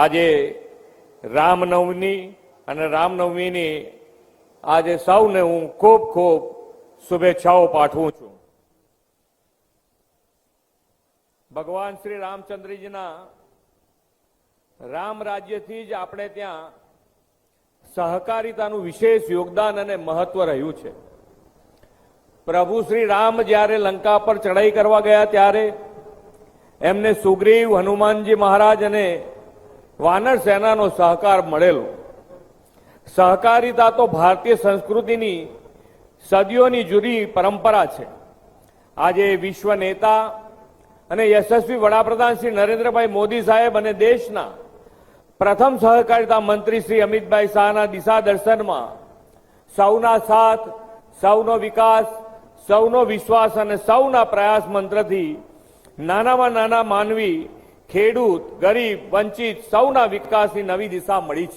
આજે રામનવમી અને રામનવમીની આજે સૌને હું ખૂબ ખૂબ શુભેચ્છાઓ પાઠવું છું. ભગવાન શ્રી રામચંદ્રજીના રામ રાજ્યથી જ આપણે ત્યાં સહકારિતાનું વિશેષ યોગદાન અને મહત્વ રહ્યું છે. પ્રભુ શ્રી રામ જ્યારે લંકા પર ચડાઈ કરવા ગયા ત્યારે એમને સુગ્રીવ, હનુમાનજી મહારાજ અને વાનર સેનાનો સહકાર મળેલો. સહકારિતા તો ભારતીય સંસ્કૃતિની સદીઓની જૂની પરંપરા છે. આજે વિશ્વ નેતા અને યશસ્વી વડાપ્રધાન શ્રી નરેન્દ્રભાઈ મોદી સાહેબ અને દેશના પ્રથમ સહકારિતા મંત્રી શ્રી અમિતભાઈ શાહના દિશા દર્શનમાં સૌના સાથ, સૌનો વિકાસ, સૌનો વિશ્વાસ અને સૌના પ્રયાસ મંત્રથી નાનામાં નાના માનવી, ખેડૂત, ગરીબ, વંચિત સૌના વિકાસની નવી દિશા મળી છે.